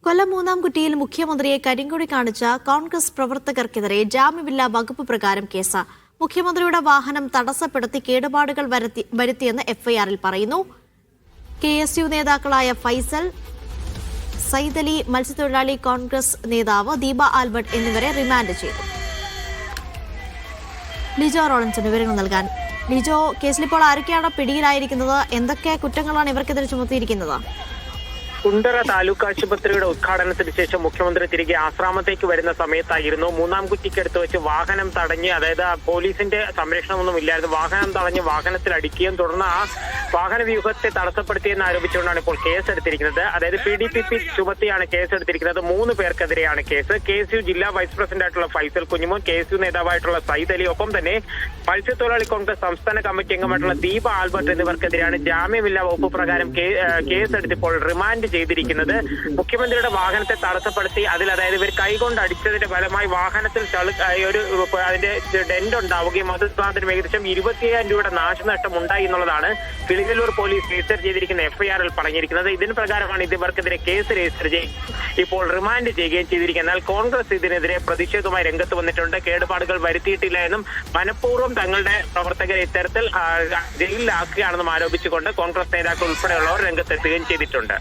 കൊല്ലം മൂന്നാംകുറ്റിയിൽ മുഖ്യമന്ത്രിയെ കരിങ്കൊടി കാണിച്ച കോൺഗ്രസ് പ്രവർത്തകർക്കെതിരെ ജാമ്യമില്ലാ വകുപ്പ് പ്രകാരം കേസ്. മുഖ്യമന്ത്രിയുടെ വാഹനം തടസ്സപ്പെടുത്തി കേടുപാടുകൾ വരുത്തിയെന്ന് എഫ്ഐആറിൽ പറയുന്നു. KSU നേതാക്കളായ ഫൈസൽ, സൈദലി, മത്സ്യത്തൊഴിലാളി കോൺഗ്രസ് നേതാവ് ദീപ ആൽബർട്ട് എന്നിവരെ റിമാൻഡ് ചെയ്തു. ലിജോ റോളൻസിന് വിവരങ്ങൾ നൽകാൻ. ലിജോ, കേസിലിപ്പോൾ ആരൊക്കെയാണ് പിടിയിലായിരിക്കുന്നത്? എന്തൊക്കെ കുറ്റങ്ങളാണ് ഇവർക്കെതിരെ ചുമത്തിയിരിക്കുന്നത്? കുണ്ടറ താലൂക്ക് ആശുപത്രിയുടെ ഉദ്ഘാടനത്തിന് ശേഷം മുഖ്യമന്ത്രി തിരികെ ആശ്രാമത്തേക്ക് വരുന്ന സമയത്തായിരുന്നു മൂന്നാംകുറ്റിക്കടുത്ത് വെച്ച് വാഹനം തടഞ്ഞ്, അതായത് പോലീസിന്റെ സംരക്ഷണമൊന്നും ഇല്ലായിരുന്നു, വാഹനം തടഞ്ഞ് വാഹനത്തിൽ അടിക്കുകയും തുടർന്ന് ആ വാഹന വ്യൂഹത്തെ തടസ്സപ്പെടുത്തിയെന്ന് ആരോപിച്ചുകൊണ്ടാണ് ഇപ്പോൾ കേസെടുത്തിരിക്കുന്നത്. അതായത് PDPP ചുമത്തിയാണ് കേസെടുത്തിരിക്കുന്നത്. 3 പേർക്കെതിരെയാണ് കേസ്. KSU ജില്ലാ വൈസ് പ്രസിഡന്റ് ആയിട്ടുള്ള ഫൈസൽ കുഞ്ഞുമോൻ, KSU നേതാവായിട്ടുള്ള സയ്യിദ് അലി, ഒപ്പം തന്നെ മത്സ്യത്തൊഴിലാളി കോൺഗ്രസ് സംസ്ഥാന കമ്മിറ്റി അംഗമായിട്ടുള്ള ദീപ ആൽബർട്ട് എന്നിവർക്കെതിരെയാണ് ജാമ്യമില്ലാ വകുപ്പ് പ്രകാരം കേസെടുത്തിപ്പോൾ റിമാൻഡ് ചെയ്തിരിക്കുന്നത്. മുഖ്യമന്ത്രിയുടെ വാഹനത്തെ തടസ്സപ്പെടുത്തി അതായത് ഇവർ കൈകൊണ്ട് അടിച്ചതിന്റെ ഫലമായി വാഹനത്തിൽ അതിന്റെ ഡെന്റ് ഉണ്ടാവുകയും അത് മുഖാന്തരം ഏകദേശം 25,000 രൂപയുടെ നാശനഷ്ടം ഉണ്ടായി എന്നുള്ളതാണ് കിളിങ്ങല്ലൂർ പോലീസ് രജിസ്റ്റർ ചെയ്തിരിക്കുന്ന എഫ്ഐആറിൽ പറഞ്ഞിരിക്കുന്നത്. ഇതിന് പ്രകാരമാണ് ഇവർക്കെതിരെ കേസ് രജിസ്റ്റർ ചെയ്ത് ഇപ്പോൾ റിമാൻഡ് ചെയ്യുകയും ചെയ്തിരിക്കുന്നത്. എന്നാൽ കോൺഗ്രസ് ഇതിനെതിരെ പ്രതിഷേധവുമായി രംഗത്ത് വന്നിട്ടുണ്ട്. കേടുപാടുകൾ വരുത്തിയിട്ടില്ല എന്നും മനഃപൂർവ്വം തങ്ങളുടെ പ്രവർത്തകരെ ഇത്തരത്തിൽ ജയിലിലാക്കുകയാണെന്നും ആരോപിച്ചുകൊണ്ട് കോൺഗ്രസ് നേതാക്കൾ ഉൾപ്പെടെയുള്ളവർ രംഗത്തെത്തുകയും ചെയ്തിട്ടുണ്ട്.